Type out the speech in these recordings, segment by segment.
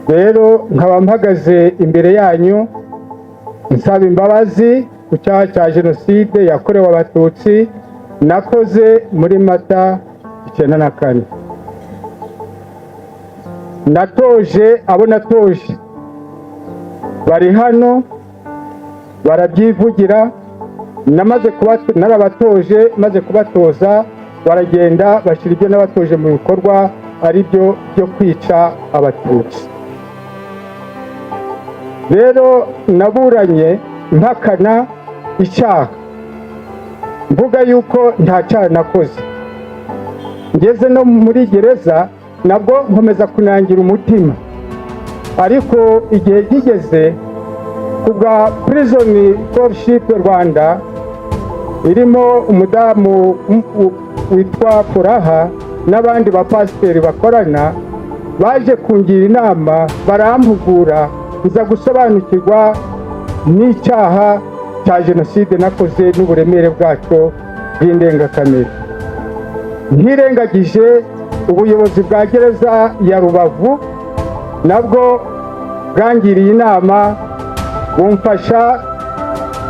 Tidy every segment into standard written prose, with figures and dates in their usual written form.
rero nkaba mpagaze imbere yanyu nsaba imbabazi ku cyaha cya jenoside yakorewe abatutsi nakoze muri Mata 1994. natoje abo natoje bari hano barabyivugira, narabatoje maze kubatoza baragenda bashyira ibyo n'abatoje mu bikorwa ari byo kwica abatutsi. rero naburanye mpakana icyaha mvuga yuko nta cyaha nakoze. ngeze no muri gereza nabwo nkomeza kunangira umutima, ariko igihe kigeze kubwa Prison Fellowship Rwanda irimo umudamu witwa Furaha n'abandi bapasiteri bakorana, baje kungira inama barampugura nza gusobanukirwa n'icyaha cya jenoside nakoze n'uburemere bwacyo bw'indengakamere. ntirengagije ubuyobozi bwa gereza ya Rubavu nabwo bwangiriye inama bumfasha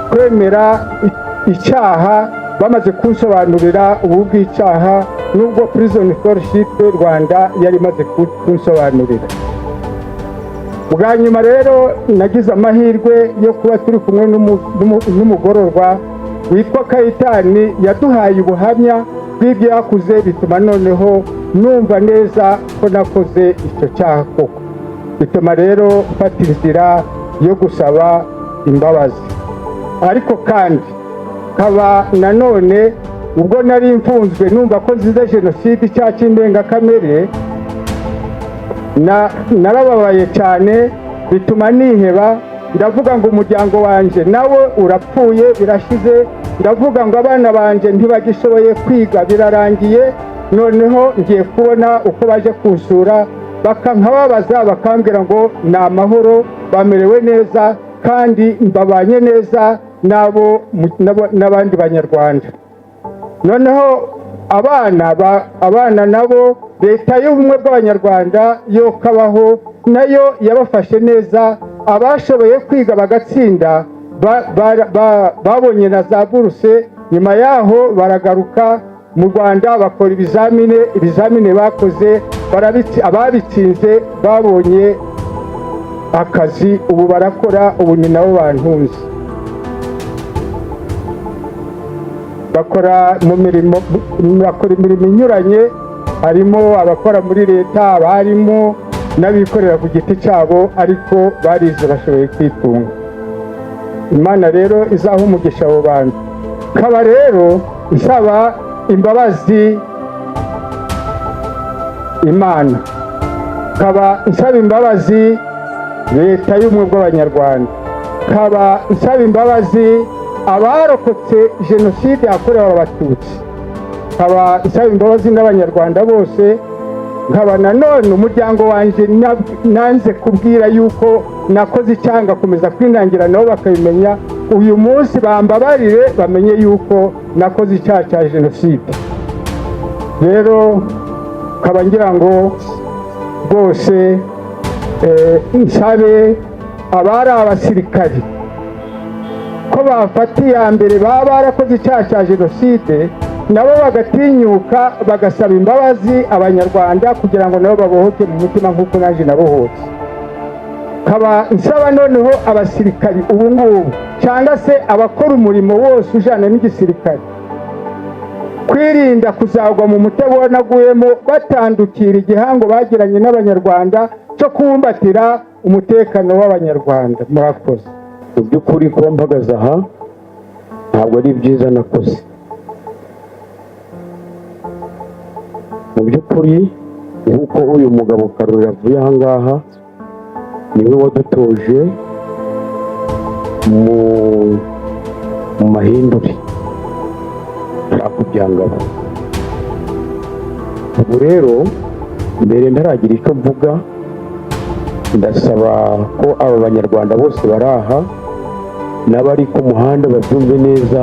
kwemera icyaha bamaze kunsobanurira ubu bw'icyaha, nubwo Prison Fellowship Rwanda yari imaze kunsobanurira. bwa nyuma rero nagize amahirwe yo kuba turi kumwe n'umugororwa witwa Kayitani, yaduhaye ubuhamya bw'ibyo yakuze, bituma noneho numva neza ko nakoze icyo cyaha koko, bituma rero mfata inzira yo gusaba imbabazi. ariko kandi kaba nanone ubwo nari mfunzwe numva ko nziza jenoside icyaha cy'indengakamere, narababaye cyane bituma niheba, ndavuga ngo umuryango wanjye nawe urapfuye birashize, ndavuga ngo abana banjye ntibagishoboye kwiga birarangiye, noneho ngiye kubona uko baje kunsura bakankababaza bakambwira ngo ni amahoro, bamerewe neza kandi mbabanye neza n'abandi banyarwanda. noneho abana nabo leta y'ubumwe bw'abanyarwanda yo kabaho nayo yabafashe neza, abashoboye kwiga bagatsinda babonye na za buruse, nyuma yaho baragaruka mu Rwanda bakora ibizamini bakoze, ababitsinze babonye akazi, ubu barakora, ubu ni nabo bantunze. bakora imirimo inyuranye, harimo abakora muri leta, abarimo n'abikorera ku giti cyabo, ariko barize bashoboye kwitunga. Imana rero izaha umugisha abo bantu. Kaba rero nsaba imbabazi Imana, kaba nsaba imbabazi leta y'ubumwe bw'abanyarwanda, kaba nsaba imbabazi abarokotse jenoside yakorewe abatutsi, kaba nsaba imbabazi n'abanyarwanda bose, nkaba nanone umuryango wanjye nanze kubwira yuko nakoze icyaha ngakomeza kwinangira, nabo bakabimenya. uyu munsi bambabarire bamenye yuko nakoze icyaha cya jenoside. rero nkaba ngira ngo bose nsabe abari abasirikari ko bafata iya mbere baba barakoze icyaha cya jenoside, nabo bagatinyuka bagasaba imbabazi abanyarwanda kugira ngo nabo babohoke mu mutima nk'uko naje nabohotse. kaba nsaba noneho abasirikari ubu ngubu cyangwa se abakora umurimo wose ujyana n'igisirikare kwirinda kuzagwa mu mutego wanaguyemo batandukira igihango bagiranye n'abanyarwanda cyo kubumbatira umutekano w'abanyarwanda. murakoze. mu by'ukuri kuba mpagaze aha ntabwo ari byiza nakoze. mu by'ukuri nk'uko uyu mugabo Karoli avuye aha ngaha, niwe wadutoje mu mahindure akubyangabo. ubu rero mbere ntaragira icyo mvuga, ndasaba ko aba banyarwanda bose bari aha n'abari ku muhanda babyumve neza,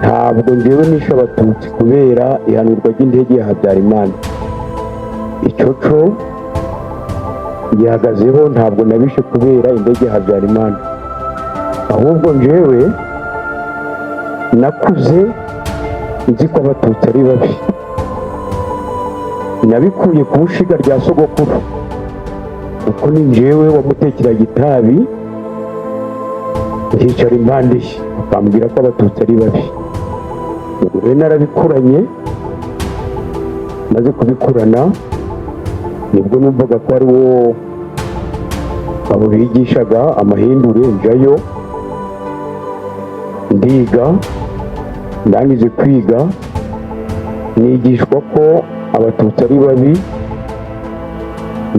ntabwo njyewe nishe abatutsi kubera ihanurwa ry'indege ya Habyarimana. icyo cyo gihagazeho, ntabwo nabishe kubera indege ya Habyarimana, ahubwo njyewe nakuze nzi ko abatutsi ari babi, nabikuye ku nshiga rya sogokuru kuko ni njyewe wamutekeraga itabi nkicara impande ye akambwira ko abatutsi ari babi. ubwo rero narabikuranye, maze kubikurana nibwo numvaga ko ari wo abo bigishaga amahindure, njyayo ndiga, ndangije kwiga nigishwa ko abatutsi ari babi,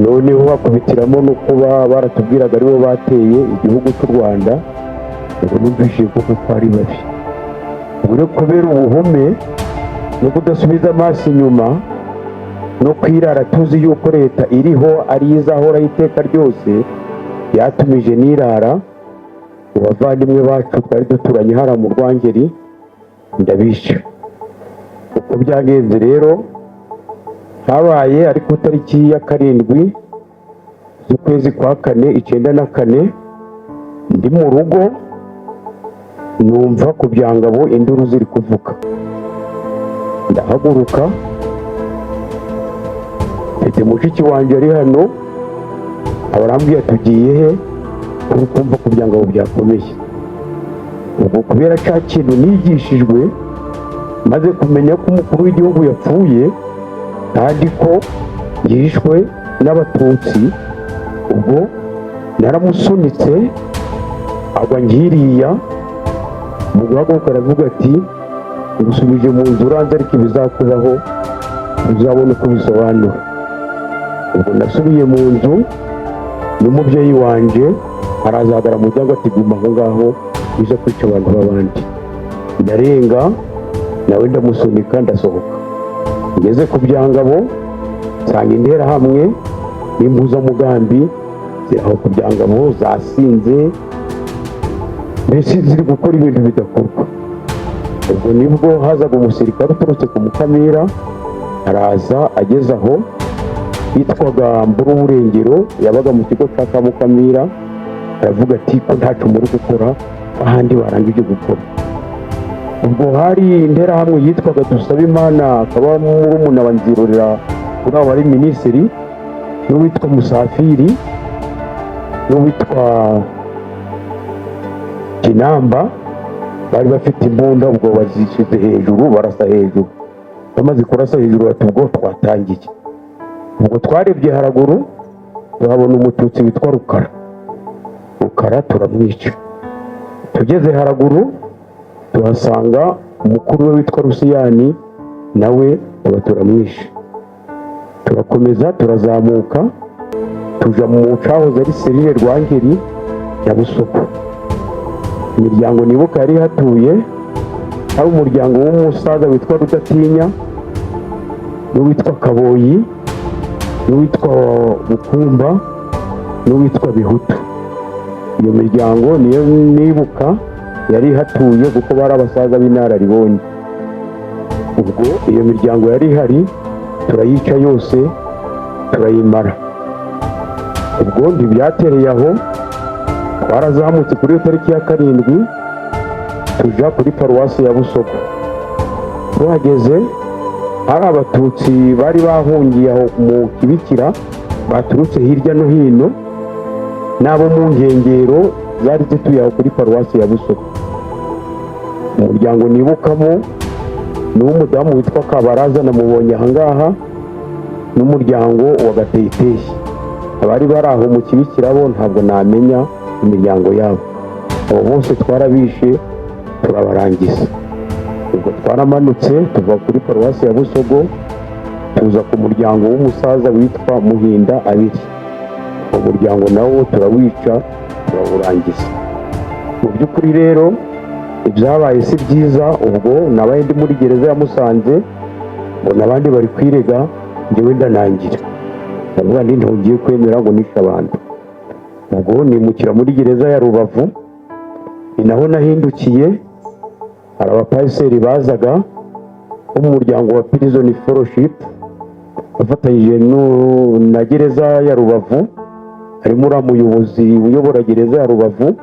noneho bakubitiramo no kuba baratubwiraga aribo bateye igihugu cy'u Rwanda. ubwo numvise koko ko ari babi. ubwo kubera ubuhume no kudasubiza amaso inyuma no kwirara tuzi yuko leta iriho ari izahoraho iteka ryose, yatumije nirara abavandimwe bacu twari duturanye hariya mu Rwangeri ndabisha. uko byagenze rero, habaye ari ku itariki ya 7 z'ukwezi kwa 4 1994, ndi mu rugo numva ku byangabo induru ziri kuvuga, ndahaguruka, mfite mushiki wanjye ari hano, abarambwiye tugiye he, uri kumva ku byangabo byakomeye. ubwo kubera cya kintu nigishijwe, maze kumenya ko umukuru w'igihugu yapfuye kandi ko yishwe n'abatutsi, ubwo naramusunitse agwa ngiriya. mu guhaguruka aravuga ati ngusubije mu nzu, uranze ariko ibizakubaho uzabona uko bisobanura. ubwo nasubiye mu nzu n'umubyeyi wanjye, arazagara mu muryango ati guma aho ngaho uza kwica abantu b'abandi. ndarenga nawe ndamusunika ndasohoka, ngeze ku byangabo nsanga interahamwe n'impuzamugambi ziri aho ku byangabo zasinze, mbese ziri gukora ibintu bidakorwa. ubwo nibwo hazaga umusirikare uturutse ku Mukamira, araza ageze aho yitwaga Mburuburengero, yabaga mu kigo cya Mukamira, aravuga ati ko ntacyo muri gukora ahandi barangije gukora. ubwo hari interahamwe yitwaga Dusabimana, akaba murumuna wa Nzirorera kuri abo ari minisitiri, n'uwitwa Musafiri, n'uwitwa Kinamba, bari bafite imbunda. ubwo bazishyize hejuru, barasa hejuru, bamaze kurasa hejuru bati ubwo twatangiye. ubwo twarebye haraguru tuhabona umututsi witwa Rukara turamwica. tugeze haraguru tuhasanga umukuru we witwa Rusiyani, nawe tuba turamwishe. turakomeza turazamuka tuja mu cahoze ari Serire Rwangeri ya Busogo. imiryango nibuka yari hatuye, hari umuryango w'umusaza witwa Rudatinya, n'uwitwa Kaboyi, n'uwitwa Bukumba, n'uwitwa Bihutu. iyo miryango niyo nibuka yari hatuye kuko bari abasaza b'inararibonye. ubwo iyo miryango yari ihari turayica yose turayimara. ubwo ntibyatereye aho, twarazamutse kuri iyo tariki ya 7 tuja kuri paruwasi ya Busogo. tuhageze hari abatutsi bari bahungiye aho mu Kibikira, baturutse hirya no hino, n'abo mu nkengero zari zituye aho kuri paruwasi ya Busogo. umuryango nibukamo ni uw'umudamu witwa Kabaraza, namubonye aha ngaha, n'umuryango wa Gateyiteyi. abari bari aho mu Kibikira bo ntabwo namenya imiryango yabo. abo bose twarabishe turabarangiza. ubwo twaramanutse tuva kuri paruwasi ya Busogo tuza ku muryango w'umusaza witwa Muhinda Abiri. umuryango nawo turawica turawurangiza. mu by'ukuri rero ibyabaye si byiza. ubwo nabaye ndi muri gereza ya Musanze, mbona abandi bari kwirega, njyewe ndanangira, ndavuga ndi ntugiye kwemera ngo nishe abantu. ubwo nimukira muri gereza ya Rubavu, ni naho nahindukiye. hari abapasiteri bazaga bo mu muryango wa Prison Fellowship bafatanyije na gereza ya Rubavu, harimo uriya muyobozi uyobora gereza ya Rubavu,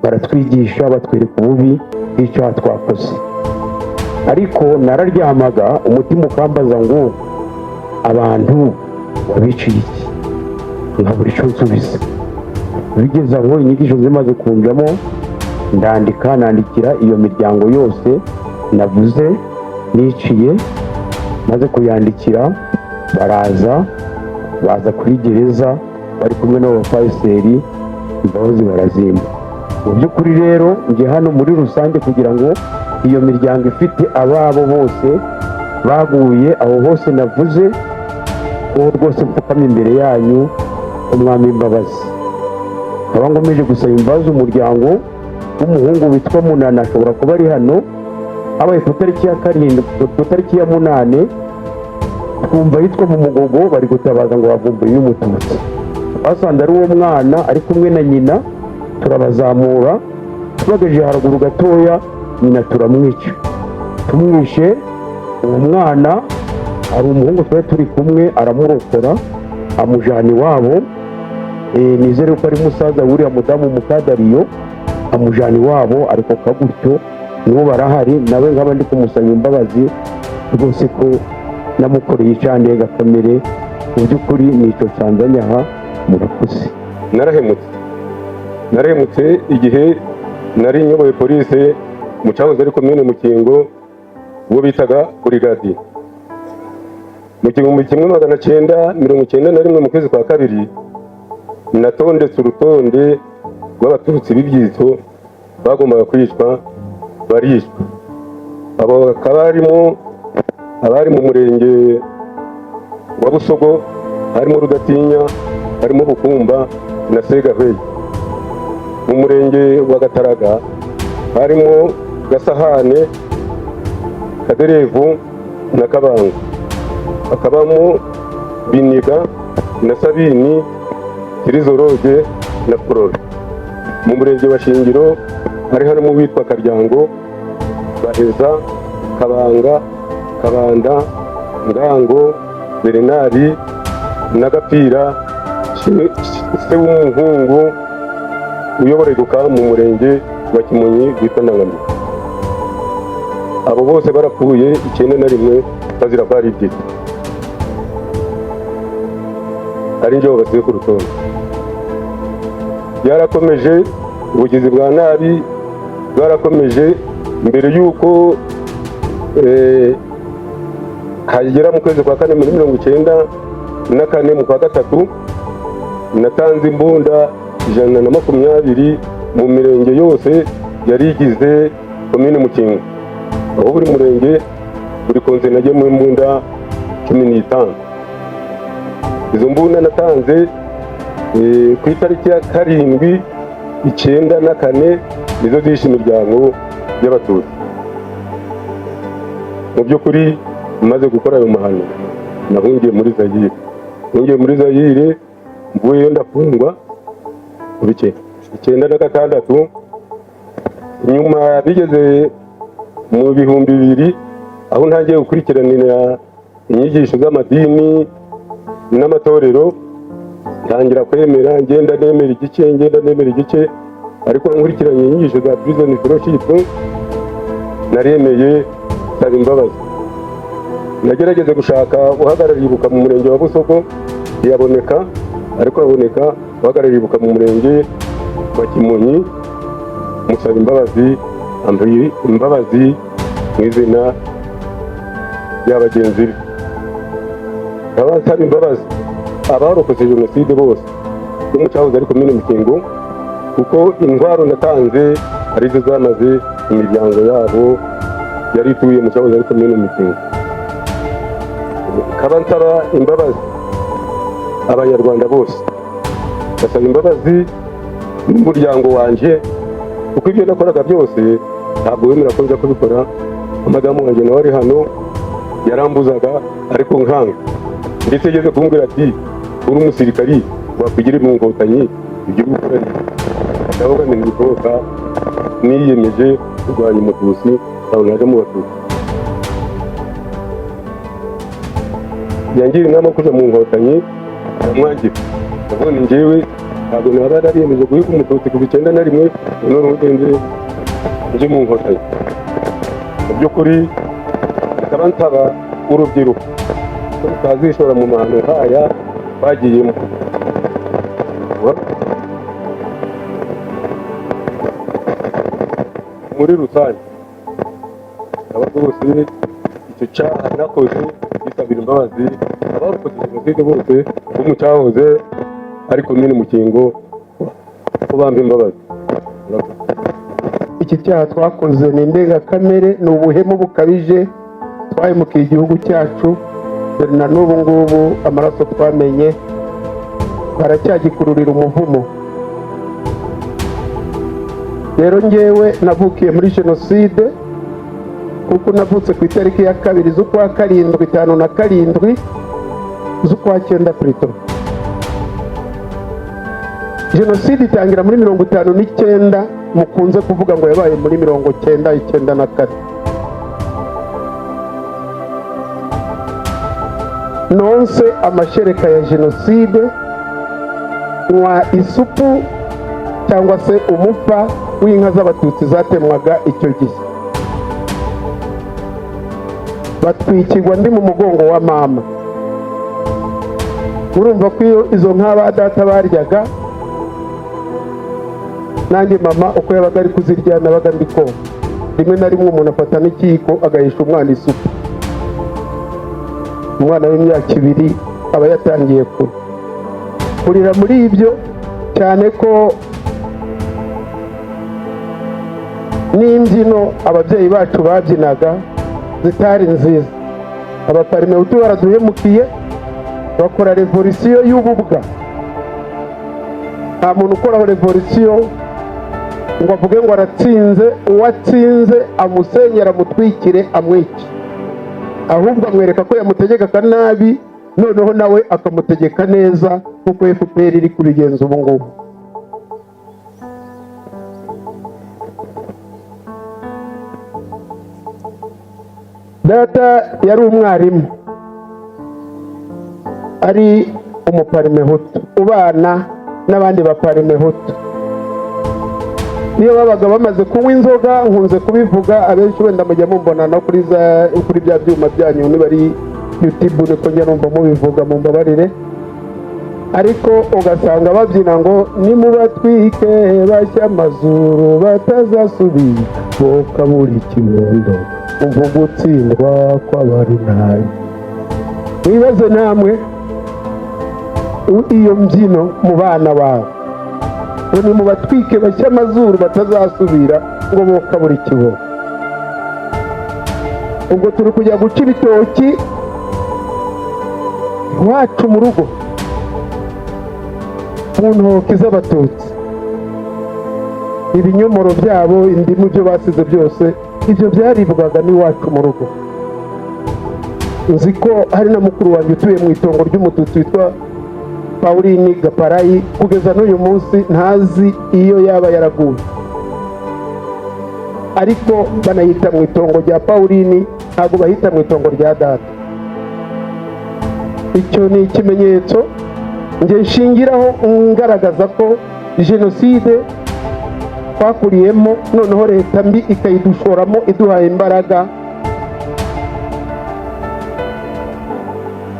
baratwigisha batwereka ububi bw'icyaha twakoze. Ariko nararyamaga umutima ukambaza ngo abantu wabiciye iki, nkabura icyo nsubiza. Bigeze aho inyigisho zimaze kunjamo, nandikira iyo miryango yose navuze niciye, maze kuyandikira baza kuri gereza bari kumwe n'abapasiteri, imbabazi barazimba. Mu by'ukuri rero njye hano muri rusange kugira ngo iyo miryango ifite ababo bose baguye aho hose navuze, uwo rwose mfukama imbere yanyu umwami imbabazi. nkaba ngomeje gusaba imbabazi umuryango w'umuhungu witwa Munana, ashobora kuba ari hano, habaye ku itariki ya 7 ku itariki ya 8 twumva yitwa mu Mugogo bari gutabaza ngo bavumbuye umututsi. Basanze ari uwo mwana ari kumwe na nyina, turabazamura tubagaje haruguru gatoya, nyina turamwica. Tumwishe uwo mwana, hari umuhungu twari turi kumwe aramurokora amujana iwabo. Nizere ko ari musaza wuriya mudamu Mukadariyo, amujana iwabo ariko kagutyo nibo barahari, nawe nkaba ndi kumusaba imbabazi rwose ko namukoreye icyandenga gakomere. Mu by'ukuri nicyo cyanzanye aha, murakoze. narahemutse igihe nari nyoboye polisi mu cyahoze ari komine Mukingo, uwo bitaga Burigadi. Mu 1991 mu kwezi kwa 2 natondetse urutonde rw'abatutsi b'ibyitso bagombaga kwicwa, barishwa. Abo bakaba abari mu murenge wa Busogo, harimo Rudatinya, harimo Bukumba na Segahweyi. Mu murenge wa Gataraga harimo Gasahane, Kaderevu na Kabanga. Hakabamo Biniga na Sabini, Kirizoroge na Kurora. Mu murenge wa Shingiro hari harimo witwa Karyango, Baheza, Kabanga, Kabanda, Ngango, Bernari na Gapira, se w'umuhungu uyoborerwa mu murenge wa Kimonyi witwa Ndangamira. Abo bose barapfuye 91 bazira ko ari ibyitso, ari njyewe basize ku rutonde. Byarakomeje, ubugizi bwa nabi bwarakomeje. Mbere y'uko hagera mu kwezi kwa 4 muri 1994 mu kwa 3 natanze imbunda 120 mu mirenge yose yari igize komine Mukingo, aho buri murenge buri konse nagiye mu imbunda 15. Izo mbunda natanze ku itariki ya 7/9/94 nizo zishe imiryango y'abatutsi. Mu by'ukuri maze gukora ayo mahano nahungiye muri Zaire, mvuyeyo ndafungwa ku bice 96. Nyuma bigeze mu 2000 aho ntangiye gukurikiranira inyigisho z'amadini n'amatorero, ntangira kwemera, ngenda nemera igice, ariko nkurikiranye inyigisho za prison fellowship naremeye saba imbabazi. Nagerageze gushaka uhagarariye ibuka mu murenge wa Busogo ntiyaboneka, ariko haboneka uhagarariye ibuka mu murenge wa Kimonyi, musaba imbabazi, ambaye imbabazi mu izina ry'abagenzi be. Abasaba imbabazi abarokotse jenoside bose bo mu cyahoze ari komine Mukingo, kuko indwara natanze arizo zamaze imiryango yabo yari ituye mu cyahoze ari komine Mukingo. Kaba nsaba imbabazi abanyarwanda bose, basaba imbabazi n'umuryango wanje, kuko ibyo nakoraga byose ntabwo wemera ko nza kubikora. Amadamu wanjye nawe ari hano yarambuzaga, ariko nkanga, ndetse yageze kumbwira ati uri umusirikari wakwigira mu Nkotanyi ibyo gukora. Ndavuga nti ntibishoboka, niyemeje kurwanya umututsi ntabwo naje mu batutsi. Yangira inama kuja mu Nkotanyi, ndamwangira, ndavuga ni njyewe ntabwo naba nariyemeje guhiga umututsi kuva 1991 none ugenze nje mu nkotanyi. Mu by'ukuri bikaba nsaba urubyiruko ko rutazishora mu mahano nk'aya bagiyemo. Muri rusange aba bose icyo cyaha nakoze gisabira imbabazi abakoze jenoside bose bo mu cyahoze ariko nyine mukingo ko bampa imbabazi. Iki cyaha twakoze ni indengakamere, ni ubuhemu bukabije, twahemukiye igihugu cyacu, dore na n'ubu ngubu amaraso twamenye baracyagikururira umuvumo. Rero njyewe navukiye muri jenoside kuko navutse ku itariki ya 2 z'ukwa 7 57 z'ukwa 9 Prito. Jenoside itangira muri 59, mukunze kuvuga ngo yabaye muri 1994. Nonse amashereka ya jenoside nywa isupu cyangwa se umufa w'inka z'abatutsi zatemwaga icyo gihe. Batwikirwa ndi mu mugongo wa mama. Urumva ko iyo izo nka ba data baryaga, nanjye mama uko yabaga ari kuzirya nabaga ndi konka. Rimwe na rimwe umuntu afata n'ikiko agahisha umwana isupu. Umwana w'imyaka 2 aba yatangiye kurira muri ibyo, cyane ko n'imbyino ababyeyi bacu babyinaga zitari nziza. Abaparimehutu baraduhemukiye, bakora revolisiyo y'ububwa. Nta muntu ukoraho revolisiyo ngo avuge ngo aratsinze, uwatsinze amusenyera, amutwikire, amwice. Ahubwo amwereka ko yamutegekaga nabi, noneho nawe akamutegeka neza kuko FPR iri kubigenza ubu ngubu. Data yari umwarimu, ari umuparimehutu ubana n'abandi baparimehutu. Niyo babaga bamaze kunywa inzoga, nkunze kubivuga, abenshi wenda mujya mumbona no kuri bya byuma byanyu nibari YouTube niko njya numva mubivuga, mumbabarire. Ariko ugasanga babyina ngo nimubatwike bashya amazuru batazasubira boka buri kibondo umva gutsindwa kw'abari nayo. Wibaze namwe iyo mbyino mu bana bawe, nimubatwike bashya amazuru batazasubira ngo boka buri kibondo. Ubwo turi kujya guca ibitoki wacu mu rugo mu ntoki z'abatutsi, ibinyomoro byabo, indimu, byo basize byose, ibyo byaribwaga n'iwacu mu rugo. Nzi ko hari na mukuru wanjye utuye mu itongo ry'umututsi witwa Pauline Gaparayi, kugeza n'uyu munsi ntazi iyo yaba yaraguye, ariko banayita mu itongo rya Pauline, ntabwo bahita mu itongo rya data. Icyo ni ikimenyetso nge nshingiraho ngaragaza ko jenoside twakuriyemo, noneho leta mbi ikayidushoramo iduhaye imbaraga,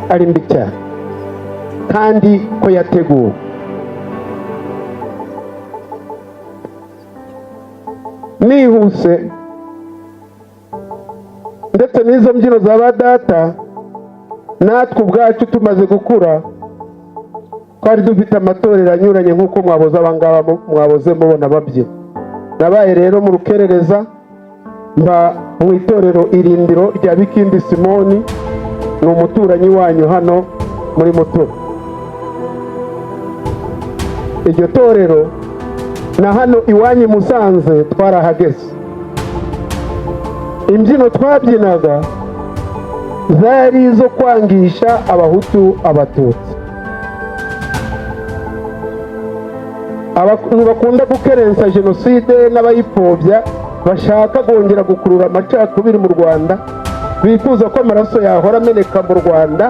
ari mbi cyane kandi ko yateguwe. Nihuse ndetse n'izo mbyino za ba data, natwe ubwacu tumaze gukura twari dufite amatorero anyuranye nk'uko mwaboze abangaba mwaboze mubona babyina. Nabaye rero mu rukerereza, mba mu itorero Irindiro rya Bikindi Simoni, ni umuturanyi wanyu hano muri Mutoro. Iryo torero na hano iwanyu Musanze twarahageze. Imbyino twabyinaga zari zo kwangisha abahutu abatutsi. Abantu bakunda gukerensa jenoside n'abayipfobya, bashaka kongera gukurura amacakubiri mu Rwanda, bifuza ko amaraso yahora ameneka mu Rwanda,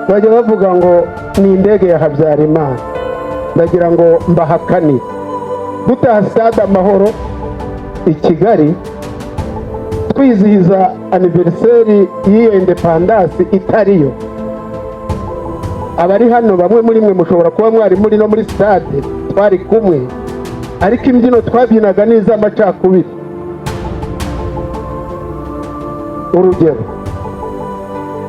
bajya bavuga ngo ni indege ya Habyarimana. ndagira ngo mbahakanire dutaha stade Amahoro i Kigali twizihiza anniversaire y'iyo independence itariyo. Abari hano bamwe muri mwe mushobora kuba mwari muri no muri stade twari kumwe, ariko imbyino twabyinaga n'iz'amacakubiri. Urugero,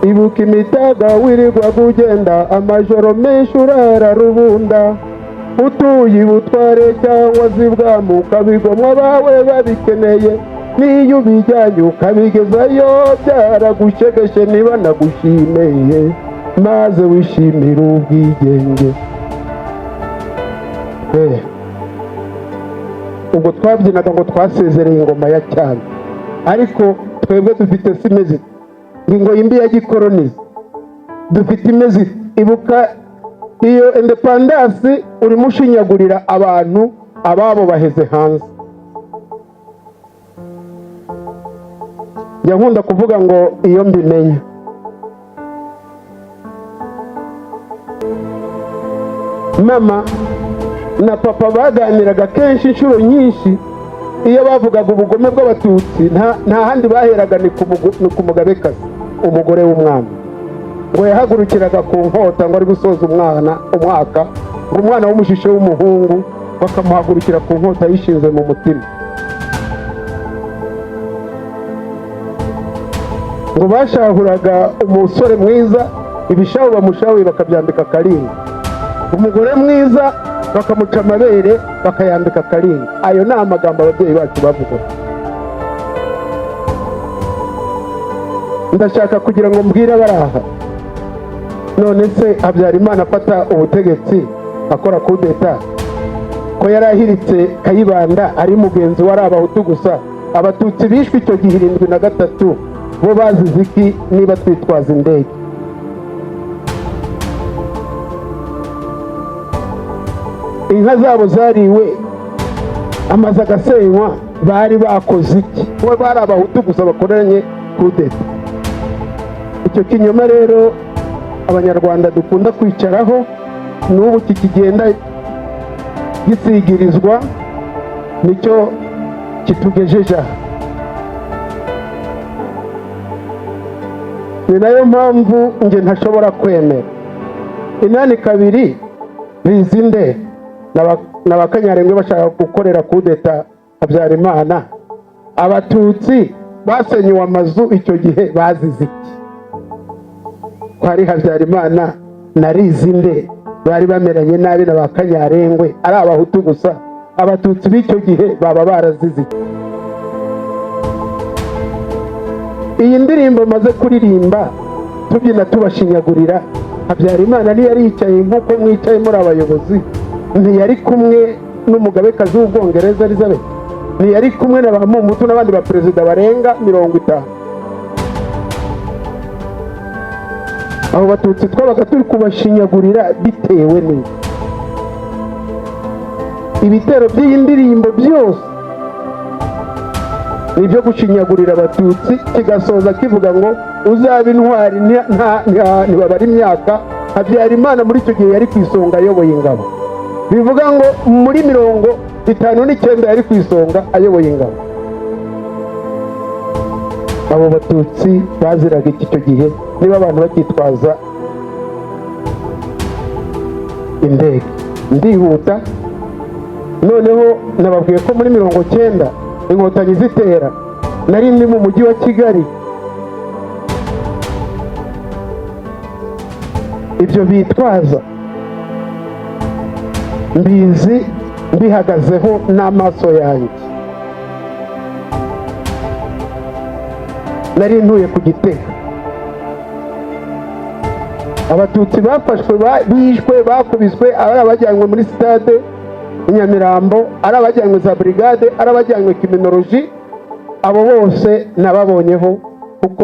ibuka imitaga wirirwa kugenda, amajoro menshi urara rubunda, utuye ubutware cyangwa zibwami ukabigomwa abawe babikeneye, n'iyo ubijyanye ukabigezayo byaragushegeshe niba nagushimeye, maze wishimira ubwigenge. Ubwo twabyinaga ngo twasezereye ingoma ya cyane, ariko twebwe dufite simezi ngo imbi ya gikolonize, dufite imezi. Ibuka iyo independence urimo ushinyagurira abantu ababo baheze hanze. Njya nkunda kuvuga ngo iyo mbimenya, mama na papa baganiraga kenshi inshuro nyinshi iyo bavugaga ubugome bw'abatutsi, nta handi baheraga ni ku mugabekazi, umugore w'umwami, ngo yahagurukiraga ku nkota ngo ari gusoza umwaka, ngo umwana w'umushishe w'umuhungu bakamuhagurukira ku nkota yishinze mu mutima. Ngo bashahuraga umusore mwiza, ibishahu bamushahuye bakabyambika karinga, umugore mwiza bakamuca amabere bakayambika karinga. Ayo ni amagambo ababyeyi bacu bavuga. Ndashaka kugira ngo mbwire abaraha, none se Habyarimana afata ubutegetsi akora kudeta, ko yari ahiritse Kayibanda ari mugenzi wari abahutu gusa, abatutsi bishwe icyo gihe 73 bo bazize iki niba twitwaza indege? Inka zabo zariwe, amazu agasenywa, bari bakoze iki? Bo bari abahutu gusa bakoranye kudeta. Icyo kinyoma rero abanyarwanda dukunda kwicaraho n'ubu kikigenda gisigirizwa, nicyo kitugejeje aha. Ni nayo mpamvu nge ntashobora kwemera 82 bizinde n'abakanyarengwe bashaka gukorera kudeta Habyarimana. Abatutsi basenywe amazu icyo gihe bazize iki? Kwari Habyarimana na Rizinde bari bameranye nabi n'abakanyarengwe ari abahutu gusa, abatutsi b'icyo gihe baba barazize iki? Iyi ndirimbo maze kuririmba tubyina tubashinyagurira, Habyarimana ntiyari yicaye nk'uko mwicaye muri abayobozi, ntiyari kumwe n'umugabekazi w'Ubwongereza Elizabeth, ntiyari kumwe na Bamumutu n'abandi baperezida barenga 50. Abo batutsi twabaga turi kubashinyagurira bitewe n'iki? Ibitero by'iyi ndirimbo byose nibyo gushinyagurira abatutsi, kigasoza kivuga ngo uzaba intwari ntibabara imyaka. Habyarimana muri icyo gihe yari ku isonga ayoboye ingabo, bivuga ngo muri 59 yari ku isonga ayoboye ingabo. Abo batutsi baziraga iki icyo gihe niba abantu bakitwaza indege? Ndihuta, noneho nababwiye ko muri 90 inkotanyi zitera, nari ndi mu mujyi wa Kigali. Ibyo bitwaza mbizi, mbihagazeho n'amaso yanjye. Nari ntuye ku Gitega. Abatutsi bafashwe, bishwe, bakubiswe, ari abajyanywe muri stade Nyamirambo, ari abajyanywe za brigade, ari abajyanywe criminology. Abo bose nababonyeho kuko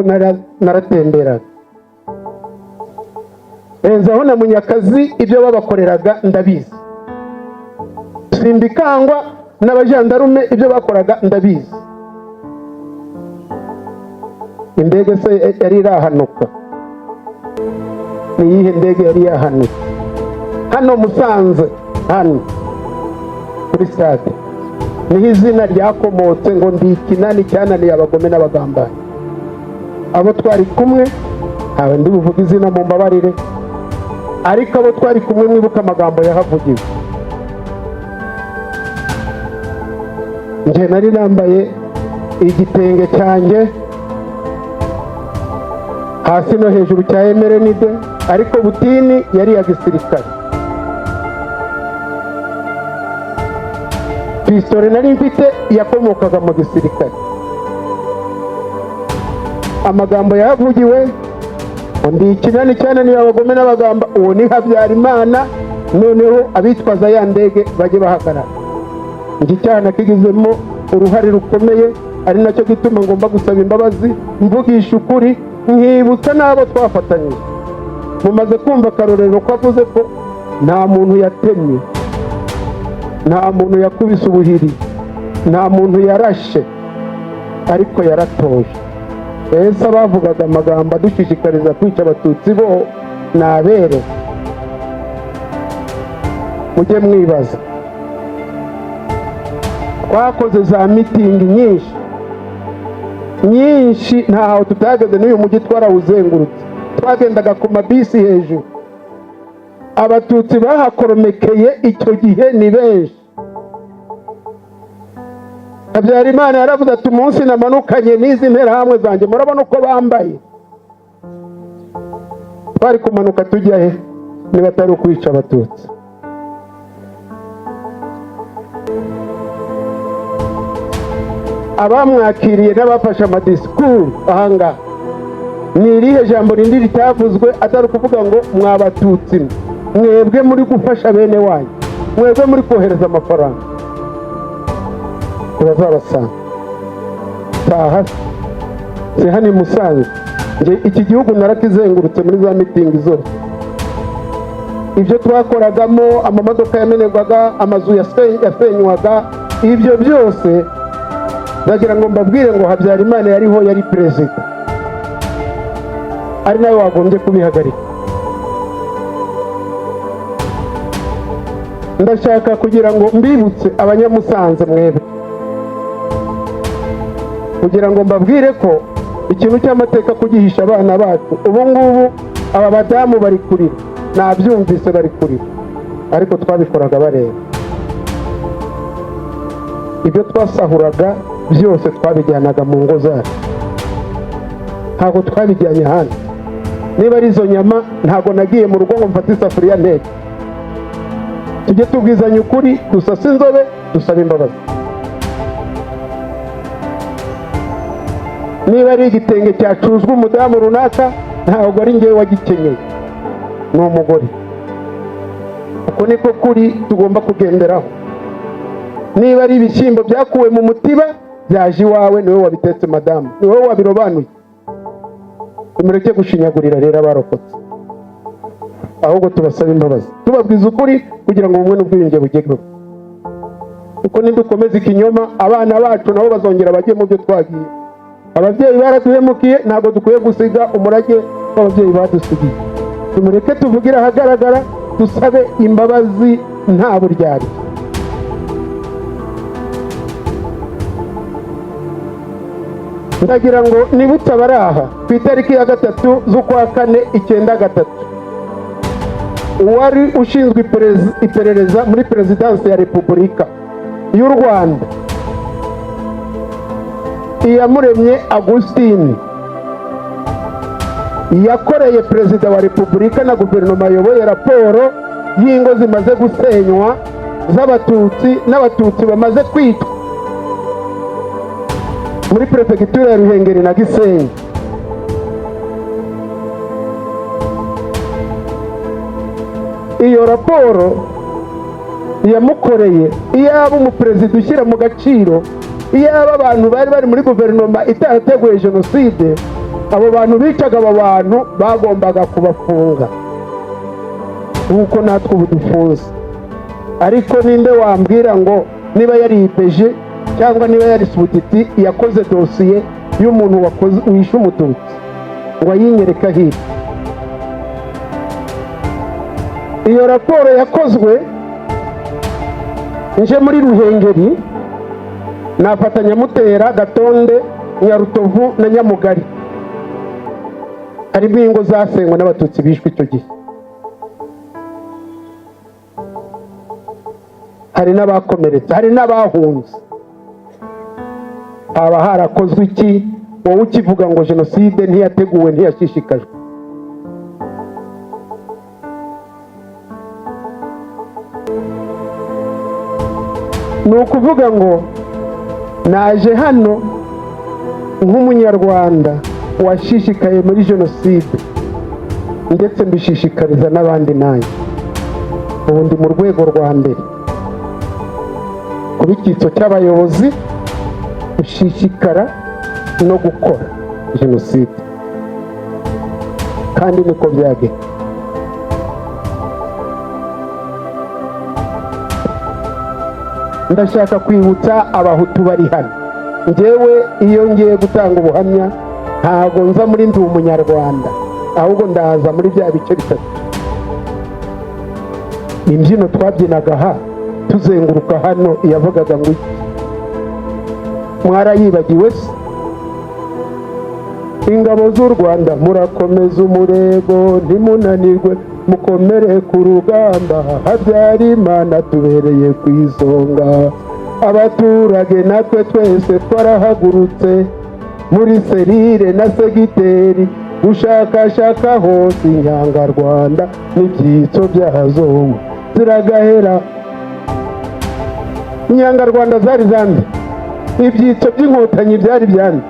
naratemberaga. Enzaho na Munyakazi ibyo babakoreraga ndabizi. Simbikangwa n'abajandarume ibyo bakoraga ndabizi. Indege se yari irahanuka? Ni iyihe ndege yari yahanutse? Hano Musanze hano kuri stade niho izina ryakomotse ngo ndi ikinani cyananiye abagome n'abagambanyi. Abo twari kumwe ntawe ndi buvuga izina mu mbabarire, ariko abo twari kumwe mwibuka amagambo yahavugiwe. Nje nari nambaye igitenge cyanjye hasi no hejuru cya emerenide, ariko butini yari iya gisirikare. Pistole nari mfite yakomokaga mu gisirikare. Amagambo yavugiwe ndi ikinani cyananiye abagome n'abagamba, uwo ni Habyarimana. Noneho abitwaza ya ndege bajye bahagarara. Iki cyana kigizemo uruhare rukomeye, ari nacyo gituma ngomba gusaba imbabazi, mvugisha ukuri, nkibutsa n'abo twafatanyije. Mumaze kumva akarorero ko avuze ko nta muntu yatemye, nta muntu yakubise ubuhiri, nta muntu yarashe, ariko yaratoje. Ese abavugaga amagambo adushishikariza kwica abatutsi bo ni abere? Mujye mwibaza. Twakoze za mitingi nyinshi ntaho tutageze, n'uyu mujyi twarawuzengurutse. Twagendaga ku mabisi hejuru. Abatutsi bahakoromekeye icyo gihe ni benshi. Habyarimana yaravuze ati umunsi namanukanye n'izi nterahamwe zanjye murabona uko bambaye. Twari kumanuka tujya he niba atari ukwica abatutsi? Abamwakiriye n'abafashe amadisikuru ahangaha, ni irihe jambo rindi ritavuzwe atari ukuvuga ngo mwabatutsi mwebwe muri gufasha bene wanyu, mwebwe muri kohereza amafaranga? Bazabasanga taha se hano i Musanze. Nge iki gihugu narakizengurutse muri za mitingi zose. Ibyo twakoragamo, amamodoka yamenerwaga, amazu yasenywaga, ibyo byose ndagira ngo mbabwire ngo Habyarimana yariho, yari perezida, ari nawe wagombye kubihagarika. Ndashaka kugira ngo mbibutse abanyamusanze mwebwe, kugira ngo mbabwire ko ikintu cy'amateka kugihisha abana bacu. Ubu ngubu aba badamu bari kurira, nabyumvise bari kurira, ariko twabikoraga bareba. Ibyo twasahuraga byose twabijyanaga mu ngo zacu, ntabwo twabijyanye hano. Niba ari izo nyama, ntabwo nagiye mu rugo ngo mfate isafuriya nteke. Tujye tubwizanya ukuri, dusase inzobe, dusaba imbabazi. Niba ari igitenge cyacuzwe umudamu runaka, ntabwo ari njyewe wagikenyeye, ni umugore. Uko niko kuri tugomba kugenderaho. Niba ari ibishyimbo byakuwe mu mutiba byaje iwawe, niwe wabitetse madamu, niwe wabirobanuye. Mureke gushinyagurira rero abarokotse, ahubwo tubasaba imbabazi, tubabwiza ukuri kugira ngo ubumwe n'ubwiyunge bugerweho. Uko nidukomeza ikinyoma, abana bacu nabo bazongera bajye mu byo twagiye. Ababyeyi baraduhemukiye, ntabwo dukwiye gusiga umurage w'ababyeyi badusigiye. Tumureke tuvugire ahagaragara, dusabe imbabazi nta buryarya. Ndagira ngo nibutse abaraha ku itariki ya 3 z'ukwa 4 1993, uwari ushinzwe iperereza muri Perezidansi ya Repubulika y'u Rwanda, Iyamuremye Augustine, yakoreye Perezida wa Repubulika na guverinoma ayoboye raporo y'ingo zimaze gusenywa z'abatutsi n'abatutsi bamaze kwicwa muri Perefegitura ya Ruhengeri na Gisenyi. Iyo raporo yamukoreye, iyaba umuperezida ushyira mu gaciro, iyaba abantu bari bari muri guverinoma itateguye jenoside, abo bantu bicaga aba bantu bagombaga kubafunga nk'uko natwe ubu dufunze. Ariko ninde wambwira ngo niba yari ipeje cyangwa niba yari subutiti yakoze dosiye y'umuntu wishe umututsi ngo ayinyereka hirya? Iyo raporo yakozwe nje muri Ruhengeri nafatanya Mutera, Gatonde, Nyarutovu na Nyamugari, harimo ingo zasenywe n'abatutsi bishwe icyo gihe, hari n'abakomeretse, hari n'abahunze. haba harakozwe iki wowe ukivuga ngo jenoside ntiyateguwe ntiyashishikajwe? ni ukuvuga ngo naje hano nk'umunyarwanda washishikaye muri jenoside ndetse mbishishikariza n'abandi nanjye. ubu ndi mu rwego rwa mbere kuba icyitso cy'abayobozi gushishikara no gukora jenoside, kandi niko byagenda. ndashaka kwibutsa abahutu bari hano, njyewe iyo ngiye gutanga ubuhamya ntabwo nza muri ndi umunyarwanda, ahubwo ndaza muri bya bice bitatu. imbyino twabyinaga aha tuzenguruka hano yavugaga ngo iki? mwarayibagiwe se? ingabo z'u Rwanda murakomeza umurego ntimunanirwe, mukomere ku rugamba, Habyarimana tubereye ku isonga. abaturage natwe twese twarahagurutse muri serire na segiteri, gushakashaka hose inyangarwanda n'ibyitso byazo ziragahera. inyangarwanda zari zande? ibyitso by'inkotanyi byari byande?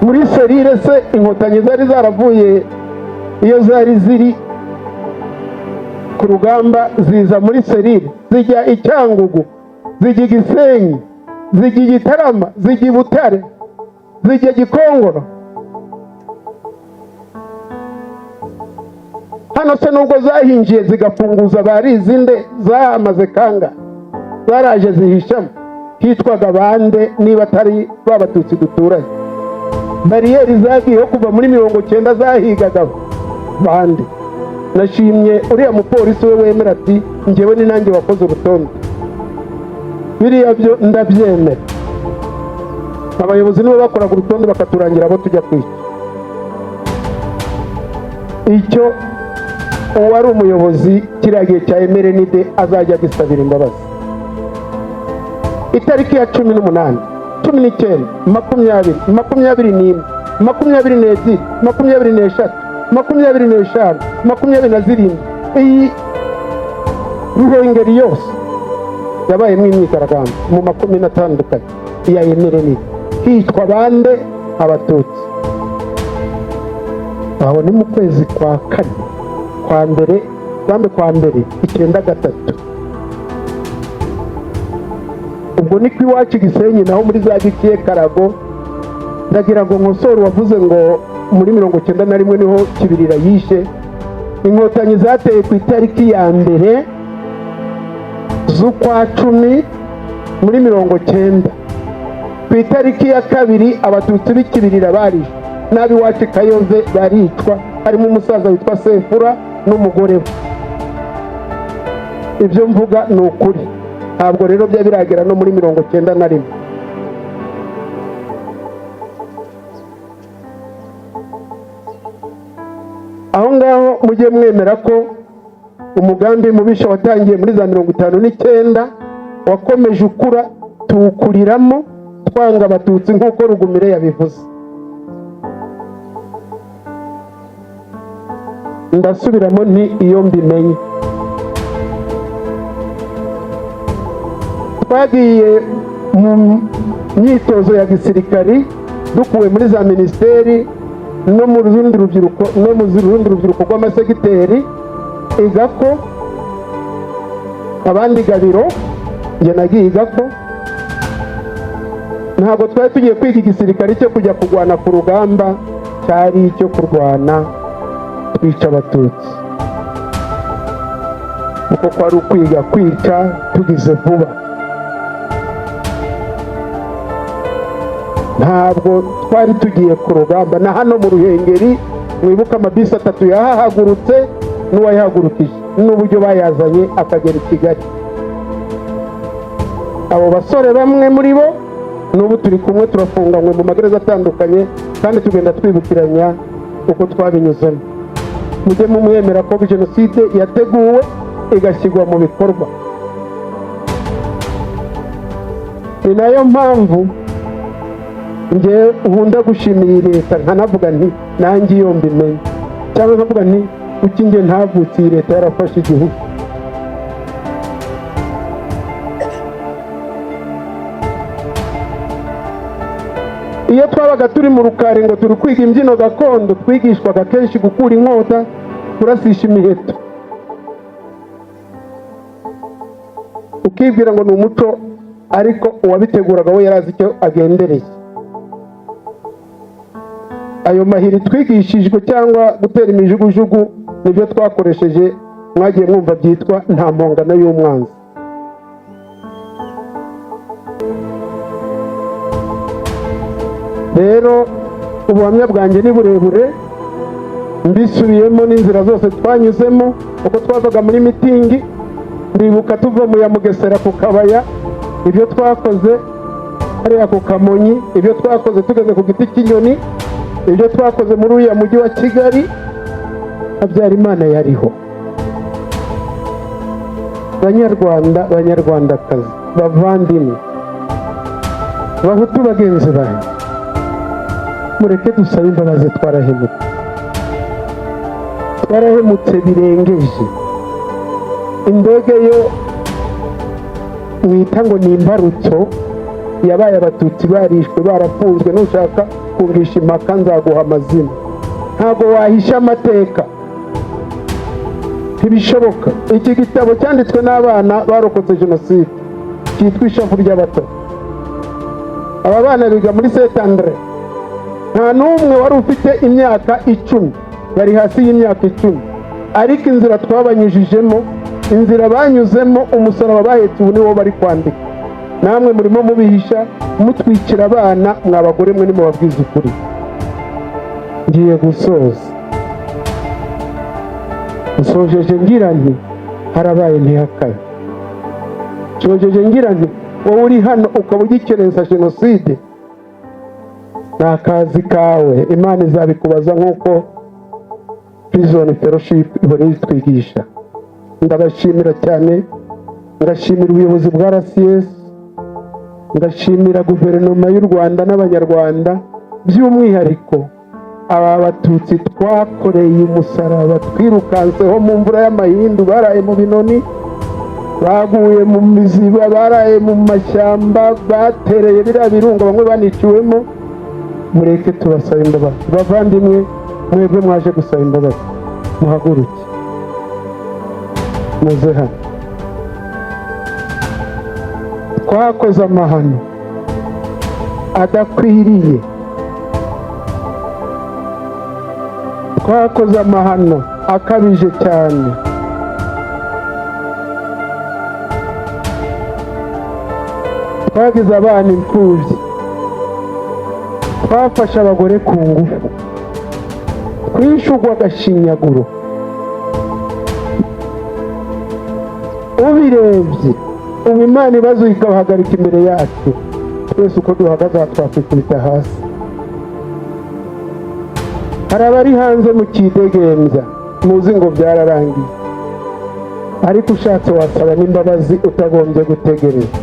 muri serire se inkotanyi zari zaravuye iyo zari ziri ku rugamba ziza muri serire, zijya i Cyangugu, zijya i Gisenyi, zijya i Gitarama, zijya i Butare, zijya Gikongoro. hano se nubwo zahinjiye zigafunguza barizinde zahamaze kanga, zaraje zihishamo, hitwaga bande niba atari babatutsi duturanye? bariyeri zagiyeho kuva muri 90 zahigaga bande. nashimye uriya mupolisi we wemera ati njyewe ni nanjye wakoze urutonde. biriya byo ndabyemera, abayobozi nibo bakoraga urutonde bakaturangira abo tujya kwica. icyo uwari umuyobozi kiriya gihe cya emerenide azajya gisabira imbabazi. itariki ya 18, 19, 20, 21, 22, 23, 25, 27, iyi Ruhengeri yose yabayemo imyigaragambyo mu makomine atandukanye iya emerenide, hitwa bande? abatutsi. aho ni mu kwezi kwa kane kwa mbere 1993. ubwo ni ku iwacu Gisenyi, naho muri za Gikiye Karago. ndagira ngo nkosore wavuze ngo muri 91 niho Kibirira yishe. inkotanyi zateye ku itariki ya mbere z'ukwa 10 muri 90. ku itariki ya kabiri abatutsi b'Ikibirira barishwe, n'ab'iwacu Kayoze baricwa, harimo umusaza witwa Sefura n'umugore we. ibyo mvuga ni ukuri, ntabwo rero bya biragera no muri 91. aho ngaho mujye mwemera ko umugambi mubisha watangiye muri za 59 wakomeje ukura, tuwukuriramo twanga abatutsi nk'uko Rugumire yabivuze. ndasubiramo nti iyo mbimenye. twagiye mu myitozo ya gisirikari dukuwe muri za minisiteri no mu rundi rubyiruko rw'amasegiteri igako, abandi Gabiro, njye nagiye igako. ntabwo twari tugiye kwiga igisirikari cyo kujya kurwana ku rugamba, cyari icyo kurwana twica abatutsi, kuko kwari ukwiga kwica tugize vuba. ntabwo twari tugiye ku rugamba. na hano mu Ruhengeri mwibuka amabisi 3 yahahagurutse n'uwayahagurukije n'uburyo bayazanye akagera i Kigali. abo basore bamwe muri bo n'ubu turi kumwe turafunganywe mu magereza atandukanye kandi tugenda twibukiranya uko twabinyuzemo. Mujye mumwemera ko jenoside yateguwe igashyirwa mu bikorwa. Ni nayo mpamvu njye nkunda gushimira leta nkanavuga nti nanjye iyo mbimenye, cyangwa nkavuga nti kuki njye ntavutse iyi leta yarafashe igihugu. Iyo twabaga turi mu rukari ngo turi kwiga imbyino gakondo, twigishwaga kenshi gukura inkota, kurasisha imiheto, ukibwira ngo ni umuco, ariko uwabiteguraga we yarazi icyo agendereye. Ayo mahiri twigishijwe cyangwa gutera imijugujugu nibyo twakoresheje, mwagiye mwumva byitwa nta mpongano y'umwanzi. Rero ubuhamya bwanjye ni burebure, mbisubiyemo n'inzira zose twanyuzemo uko twavaga muri mitingi. Ndibuka tuva mu ya Mugesera ku Kabaya, ibyo twakoze hariya ku Kamonyi, ibyo twakoze tugeze ku Giti cy'inyoni, ibyo twakoze muri uriya mujyi wa Kigali. Habyarimana yariho. Banyarwanda, banyarwandakazi, bavandimwe, bahutu bagenzi banjye, mureke dusabe imbabazi. Twarahemutse birengeje. Indege yo mwita ngo ni imbarutso yabaye abatutsi barishwe barafunzwe, nushaka kumvisha impaka nzaguha amazina. Ntabwo wahisha amateka, ntibishoboka. Iki gitabo cyanditswe n'abana barokotse jenoside cyitwa Ishavu ry'Abato. Aba bana biga muri Saint Andre. Nta n'umwe wari ufite imyaka 10, bari hasi y'imyaka 10, ariko inzira twabanyujijemo, inzira banyuzemo, umusaraba bahetse ubu niwo bari kwandika. Namwe murimo mubihisha, mutwikira abana, mwabagore mwe nimubabwiza ukuri. Ngiye gusoza. Nsojeje ngira nti harabaye ntihakaye. Nsojeje ngira nti wowe uri hano ukaba ugikerensa jenoside, ni akazi kawe, Imana izabikubaza nk'uko prison fellowship ihora itwigisha. Ndabashimira cyane, ngashimira ubuyobozi bwa RCS, ngashimira guverinoma y'u Rwanda n'abanyarwanda, by'umwihariko aba batutsi twakoreye umusaraba, twirukanseho mu mvura y'amahindu, baraye mu binoni, baguye mu miziba, baraye mu mashyamba, batereye biriya birunga, bamwe baniciwemo. Mureke tubasaba imbabazi. Bavandimwe, mwebwe mwaje gusaba imbabazi, muhaguruke muze hano. Twakoze amahano adakwiriye, twakoze amahano akabije cyane. Twagize abana imfubyi, twafashe abagore ku ngufu, twishugwa agashinyaguro. Ubirebye ubu Imana ibazo ikabahagarika imbere yacu, twese uko duhagaze twakwikubita hasi. Hari abari hanze mu kidegembya, muzi ngo byararangiye, ariko ushatse wasaba n'imbabazi utagombye gutegereza.